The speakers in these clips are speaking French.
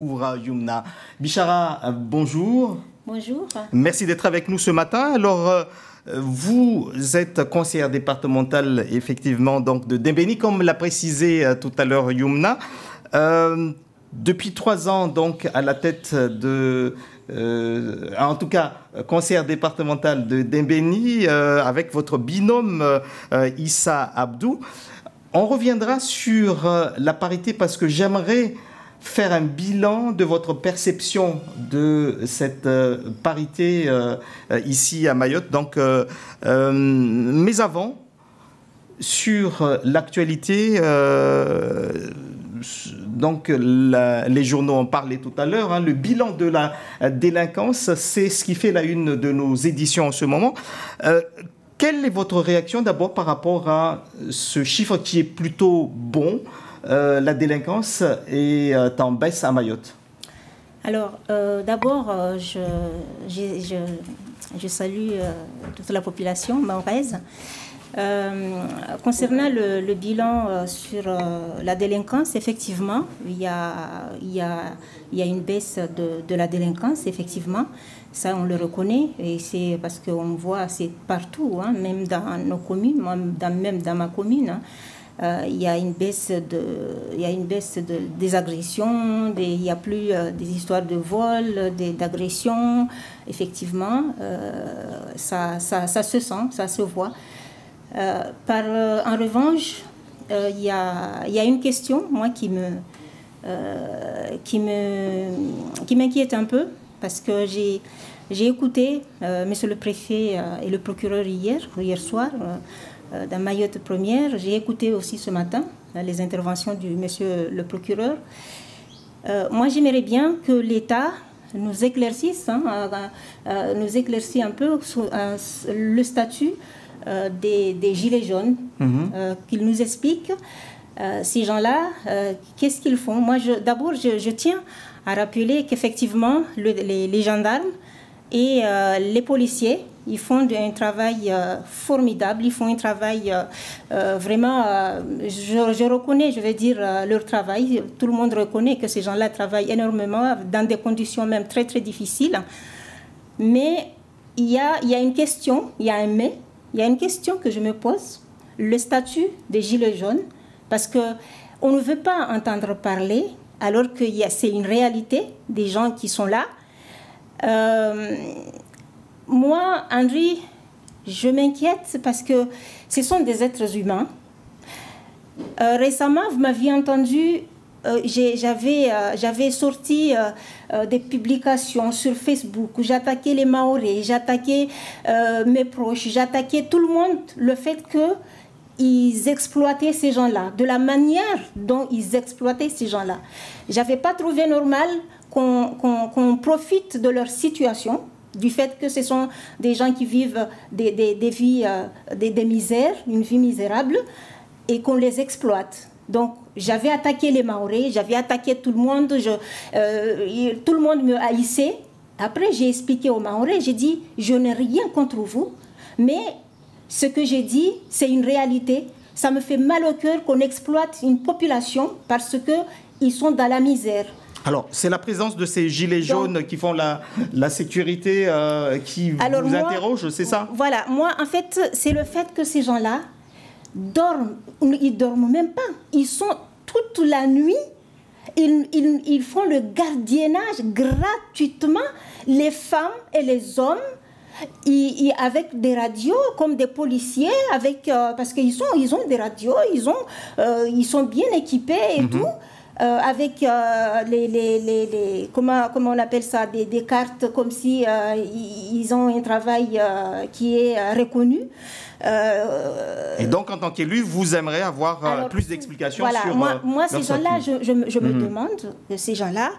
Oura Youmna. Bichara, bonjour. Bonjour. Merci d'être avec nous ce matin. Alors, vous êtes conseillère départementale, effectivement, donc de Dembéni, comme l'a précisé tout à l'heure Youmna. Depuis 3 ans, donc, à la tête de... en tout cas, conseillère départementale de Dembéni, avec votre binôme Issa Abdou. On reviendra sur la parité parce que j'aimerais faire un bilan de votre perception de cette parité ici à Mayotte. Donc, mais avant, sur l'actualité, donc les journaux en parlaient tout à l'heure, hein, le bilan de la délinquance, c'est ce qui fait la une de nos éditions en ce moment. Quelle est votre réaction d'abord par rapport à ce chiffre qui est plutôt bon? La délinquance est en baisse à Mayotte. Alors, d'abord, je salue toute la population mahoraise. Concernant le bilan sur la délinquance, effectivement, il y a une baisse de la délinquance, effectivement. Ça, on le reconnaît, et c'est parce qu'on voit, c'est partout, hein, même dans nos communes, même dans ma commune. Hein. Il y a une baisse des agressions, il n'y a plus des histoires de vol, d'agressions. Effectivement, ça se sent, ça se voit. En revanche, il y a une question, moi, qui m'inquiète un peu, parce que j'ai écouté monsieur le préfet et le procureur hier soir, dans Mayotte Première. J'ai écouté aussi ce matin les interventions du monsieur le procureur. Moi, j'aimerais bien que l'État nous éclaircisse, nous éclaircisse un peu sur le statut des gilets jaunes, qu'il nous explique ces gens-là, qu'est-ce qu'ils font. Moi, d'abord, je tiens à rappeler qu'effectivement, les gendarmes et les policiers, ils font un travail formidable, ils font un travail vraiment, je reconnais, je vais dire, leur travail. Tout le monde reconnaît que ces gens-là travaillent énormément dans des conditions même très, très difficiles. Mais il y a une question, il y a un mais, il y a une question que je me pose, le statut des gilets jaunes, parce qu'on ne veut pas entendre parler, alors que c'est une réalité des gens qui sont là. Moi, Henri, je m'inquiète parce que ce sont des êtres humains. Récemment, vous m'aviez entendu, j'avais sorti des publications sur Facebook où j'attaquais les Mahorais, j'attaquais mes proches, j'attaquais tout le monde, le fait qu'ils exploitaient ces gens-là, de la manière dont ils exploitaient ces gens-là. Je n'avais pas trouvé normal qu'on profite de leur situation, du fait que ce sont des gens qui vivent des vies, des misères, une vie misérable, et qu'on les exploite. Donc, j'avais attaqué les Mahorais, j'avais attaqué tout le monde, tout le monde me haïssait. Après, j'ai expliqué aux Mahorais, j'ai dit, je n'ai rien contre vous, mais ce que j'ai dit, c'est une réalité. Ça me fait mal au cœur qu'on exploite une population parce qu'ils sont dans la misère. Alors, c'est la présence de ces gilets jaunes qui font la sécurité qui vous interroge, c'est ça? Voilà, moi, en fait, c'est le fait que ces gens-là dorment, ils dorment même pas. Ils sont toute la nuit, ils font le gardiennage gratuitement, les femmes et les hommes, avec des radios comme des policiers, parce qu'ils ont des radios, ils sont bien équipés et tout. Avec comment on appelle ça, des cartes comme si ils ont un travail qui est reconnu. Et donc, en tant qu'élu, vous aimeriez avoir plus d'explications sur moi ces gens-là, je me demande, ces gens-là,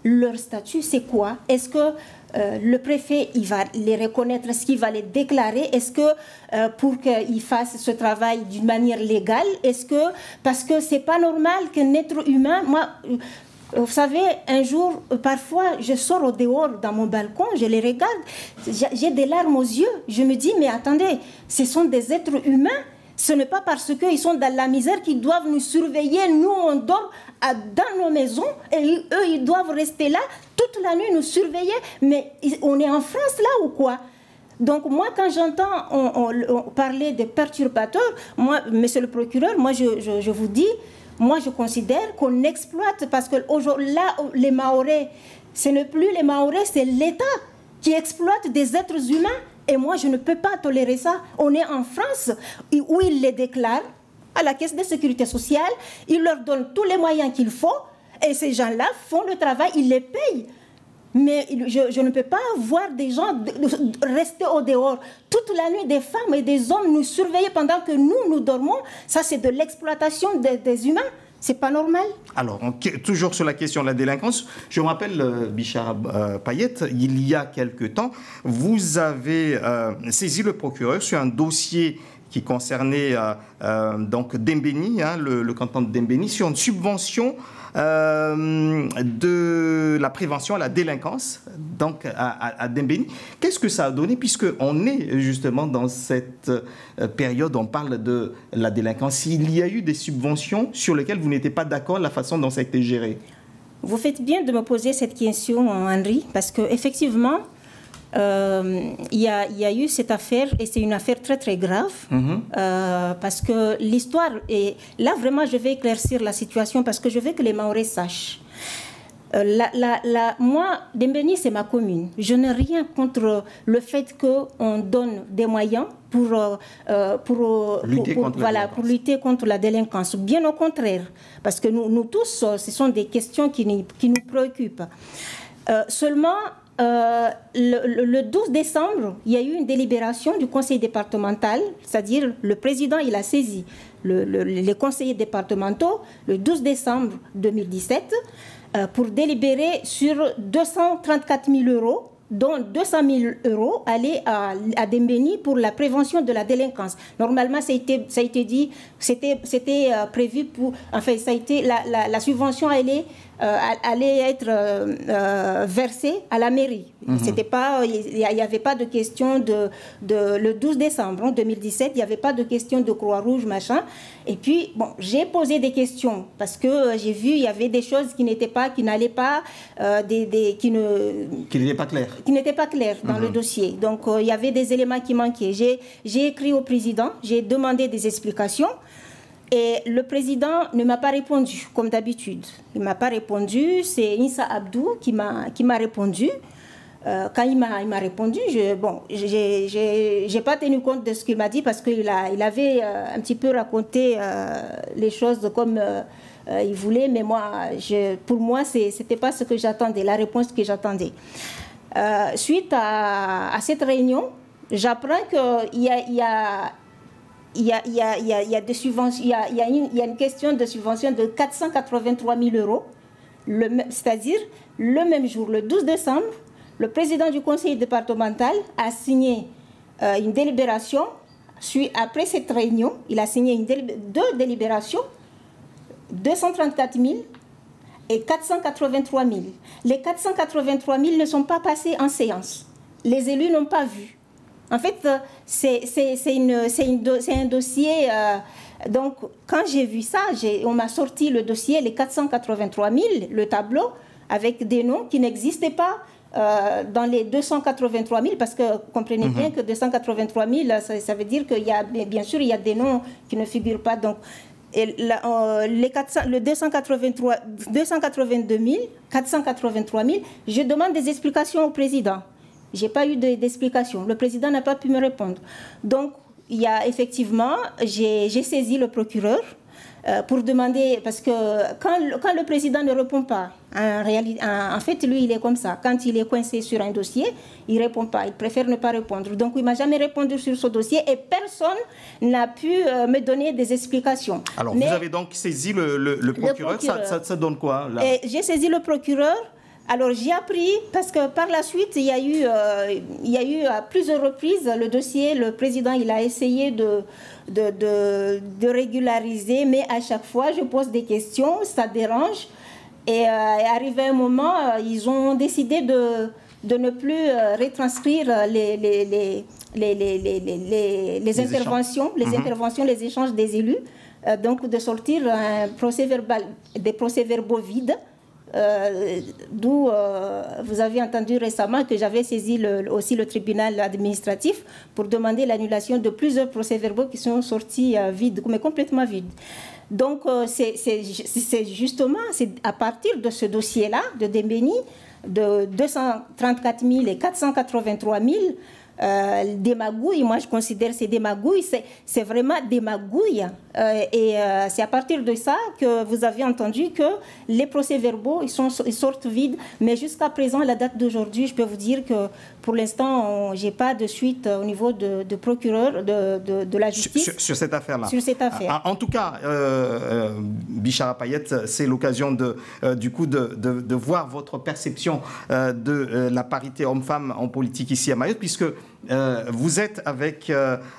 leur statut, c'est quoi? Est-ce que le préfet, il va les reconnaître? Est-ce qu'il va les déclarer? Est-ce que pour qu'ils fassent ce travail d'une manière légale? Parce que c'est pas normal qu'un être humain... Moi, vous savez, un jour, parfois, je sors au dehors dans mon balcon, je les regarde, j'ai des larmes aux yeux. Je me dis, mais attendez, ce sont des êtres humains. Ce n'est pas parce qu'ils sont dans la misère qu'ils doivent nous surveiller. Nous, on dort dans nos maisons et eux, ils doivent rester là toute la nuit, nous surveiller. Mais on est en France là ou quoi? Donc moi, quand j'entends on parler de perturbateurs, moi, monsieur le procureur, moi je vous dis, moi je considère qu'on exploite, parce que là, les Mahorais, ce n'est plus les Mahorais, c'est l'État qui exploite des êtres humains. Et moi, je ne peux pas tolérer ça. On est en France où ils les déclarent à la Caisse de sécurité sociale, ils leur donnent tous les moyens qu'il faut, et ces gens-là font le travail, ils les payent. Mais je ne peux pas voir des gens rester au dehors toute la nuit, des femmes et des hommes nous surveiller pendant que nous dormons. Ça, c'est de l'exploitation des humains. C'est pas normal. Alors, toujours sur la question de la délinquance, je me rappelle, Bichara Payette, il y a quelque temps, vous avez saisi le procureur sur un dossier qui concernait donc Dembéni, le canton de Dembéni, sur une subvention de la prévention à la délinquance, donc à Dembéni. Qu'est-ce que ça a donné, puisqu'on est justement dans cette période où on parle de la délinquance? Il y a eu des subventions sur lesquelles vous n'étiez pas d'accord la façon dont ça a été géré. Vous faites bien de me poser cette question, Henri, parce qu'effectivement, il y a eu cette affaire, et c'est une affaire très très grave, parce que l'histoire est... Là, vraiment, je vais éclaircir la situation, parce que je veux que les Mahorais sachent. Moi, Dembéni, c'est ma commune. Je n'ai rien contre le fait qu'on donne des moyens pour lutter contre la délinquance. Bien au contraire, parce que nous tous, ce sont des questions qui nous préoccupent. Seulement, le 12 décembre, il y a eu une délibération du conseil départemental, c'est-à-dire le président, il a saisi les conseillers départementaux le 12 décembre 2017 pour délibérer sur 234 000 euros, dont 200 000 euros allaient à Dembéni pour la prévention de la délinquance. Normalement, ça a été dit, c'était prévu pour... Enfin, ça a été, la subvention allait être versée à la mairie. C'était pas, il n'y avait pas de question le 12 décembre 2017, il n'y avait pas de question de Croix-Rouge, machin. Et puis, bon, j'ai posé des questions parce que j'ai vu il y avait des choses qui n'allaient pas, qui n'étaient pas claires dans le dossier. Donc, il y avait des éléments qui manquaient. J'ai écrit au président, j'ai demandé des explications. Et le président ne m'a pas répondu, comme d'habitude. Il ne m'a pas répondu. C'est Insa Abdou qui m'a répondu. Quand il m'a répondu, je n'ai pas tenu compte de ce qu'il m'a dit parce qu'il avait un petit peu raconté les choses comme il voulait. Mais pour moi, ce n'était pas ce que j'attendais, la réponse que j'attendais. Suite à cette réunion, j'apprends qu'il y a des subventions, il y a une question de subvention de 483 000 euros, c'est-à-dire le même jour, le 12 décembre, le président du conseil départemental a signé une délibération. Après cette réunion, il a signé deux délibérations, 234 000 et 483 000. Les 483 000 ne sont pas passés en séance. Les élus n'ont pas vu. En fait, c'est un dossier... donc, quand j'ai vu ça, on m'a sorti le dossier, les 483 000, le tableau, avec des noms qui n'existaient pas dans les 283 000, parce que comprenez bien que 283 000, ça veut dire qu'il y a, bien sûr, il y a des noms qui ne figurent pas. Donc, le 282 000, 483 000, je demande des explications au président. Je n'ai pas eu d'explication. Le président n'a pas pu me répondre. Donc, il y a effectivement, j'ai saisi le procureur pour demander, parce que quand le président ne répond pas, en fait, lui, il est comme ça. Quand il est coincé sur un dossier, il ne répond pas. Il préfère ne pas répondre. Donc, il ne m'a jamais répondu sur ce dossier et personne n'a pu me donner des explications. Alors, vous avez donc saisi le procureur. Ça donne quoi là? J'ai saisi le procureur. Alors, j'ai appris, parce que par la suite, il y a eu à plusieurs reprises le dossier. Le président, il a essayé de régulariser, mais à chaque fois, je pose des questions, ça dérange. Et arrivé un moment, ils ont décidé de ne plus retranscrire les interventions, les échanges des élus, donc de sortir des procès-verbaux vides. D'où vous avez entendu récemment que j'avais saisi aussi le tribunal administratif pour demander l'annulation de plusieurs procès-verbaux qui sont sortis vides, mais complètement vides. Donc c'est justement à partir de ce dossier-là de Dembéni, de 234 000 et 483 000, des magouilles, moi je considère ces des magouilles, c'est vraiment des magouilles. C'est à partir de ça que vous avez entendu que les procès-verbaux ils sortent vides. Mais jusqu'à présent, à la date d'aujourd'hui, je peux vous dire que pour l'instant, j'ai pas de suite au niveau de procureur de la justice sur cette affaire-là. Sur cette affaire. En tout cas, Bichara Payet, c'est l'occasion du coup de voir votre perception de la parité homme-femme en politique ici à Mayotte, puisque vous êtes avec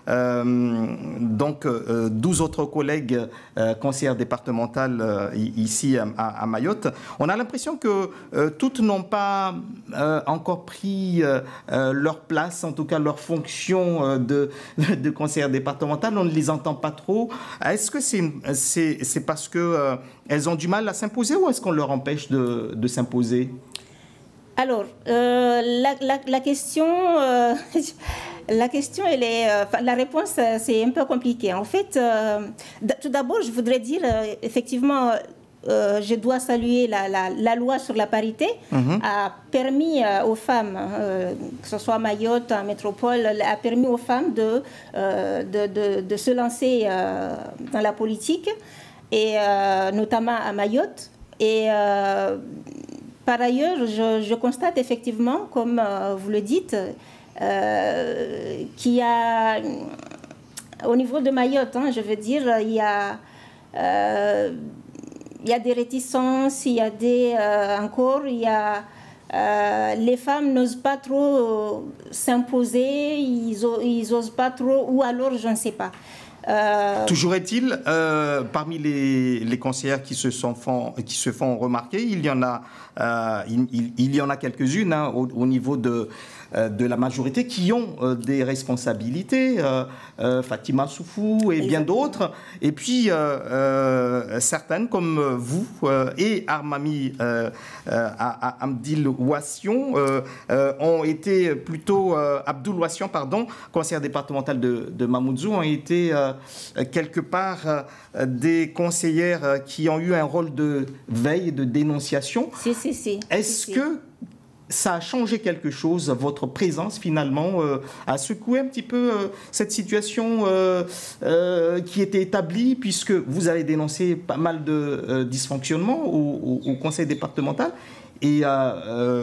donc 12 autres collègues conseillères départementales ici à Mayotte. On a l'impression que toutes n'ont pas encore pris leur place, en tout cas leur fonction de conseillère départementale. On ne les entend pas trop. Est-ce que c'est parce que elles ont du mal à s'imposer ou est-ce qu'on leur empêche de s'imposer ? Alors, la question, elle est, la réponse, c'est un peu compliqué. En fait, tout d'abord, je voudrais dire, effectivement, je dois saluer la loi sur la parité, a permis aux femmes, que ce soit à Mayotte, en métropole, a permis aux femmes de se lancer dans la politique, et notamment à Mayotte. Et par ailleurs, je constate effectivement, comme vous le dites, qu'il y a, au niveau de Mayotte, je veux dire, il y a des réticences, il y a les femmes n'osent pas trop s'imposer, ils osent pas trop, ou alors je ne sais pas. Toujours est-il, parmi les conseillères qui se font remarquer, il y en a quelques-unes au niveau de la majorité qui ont des responsabilités, Fatima Soufou et bien d'autres, et puis certaines comme vous et Armami Amdil Ouassian ont été plutôt, Abdoul Ouassian, pardon, conseillère départementale de Mamoudzou, ont été quelque part des conseillères qui ont eu un rôle de veille, de dénonciation. Est-ce que ça a changé quelque chose, votre présence finalement a secoué un petit peu cette situation qui était établie, puisque vous avez dénoncé pas mal de dysfonctionnements au conseil départemental, et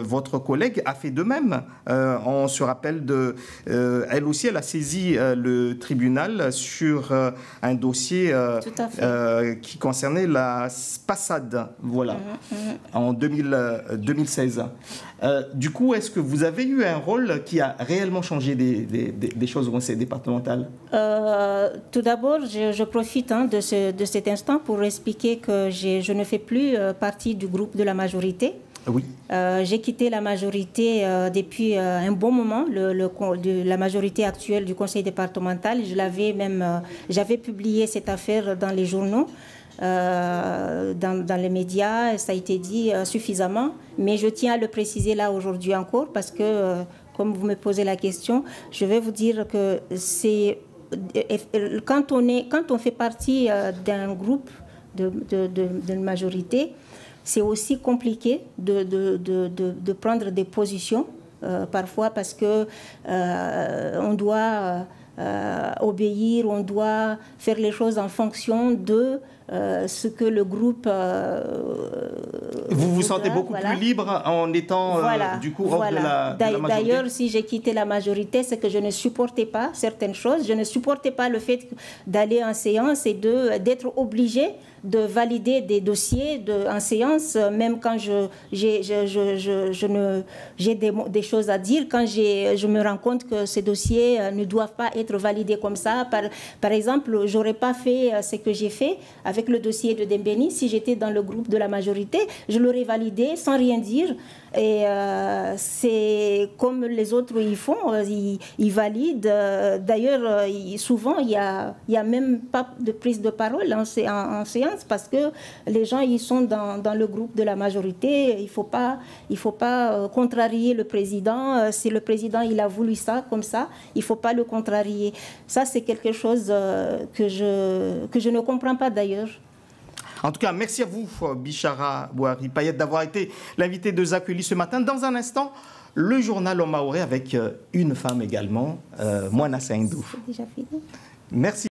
votre collègue a fait de même. On se rappelle elle aussi, elle a saisi le tribunal sur un dossier qui concernait la SPASAD, voilà, en 2016. Du coup, est-ce que vous avez eu un rôle qui a réellement changé des choses au conseil départemental ? Tout d'abord, je profite de cet instant pour expliquer que je ne fais plus partie du groupe de la majorité. Oui. J'ai quitté la majorité depuis un bon moment, la majorité actuelle du conseil départemental. J'avais publié cette affaire dans les journaux, dans les médias, ça a été dit suffisamment, mais je tiens à le préciser là aujourd'hui encore parce que, comme vous me posez la question, je vais vous dire que quand on fait partie d'un groupe de majorité, c'est aussi compliqué de prendre des positions parfois parce que on doit obéir, on doit faire les choses en fonction de ce que le groupe... vous vous sentez beaucoup plus libre en étant du coup hors de la majorité. D'ailleurs, si j'ai quitté la majorité, c'est que je ne supportais pas certaines choses. Je ne supportais pas le fait d'aller en séance et d'être obligée de valider des dossiers en séance, même quand j'ai des choses à dire, quand je me rends compte que ces dossiers ne doivent pas être validés comme ça. Par exemple, j'aurais pas fait ce que j'ai fait avec avec le dossier de Dembéni, si j'étais dans le groupe de la majorité, je l'aurais validé sans rien dire. Et c'est comme les autres ils font, ils valident. D'ailleurs, souvent, il y a même pas de prise de parole en séance parce que les gens ils sont dans le groupe de la majorité. Il faut pas contrarier le président. Si le président il a voulu ça comme ça, il faut pas le contrarier. Ça, c'est quelque chose que je ne comprends pas d'ailleurs. En tout cas, merci à vous, Bichara Bouhari Payette, d'avoir été l'invité de Zakuli ce matin. Dans un instant, le journal en maoré avec une femme également, Moana Saindou. C'est déjà fini. Merci.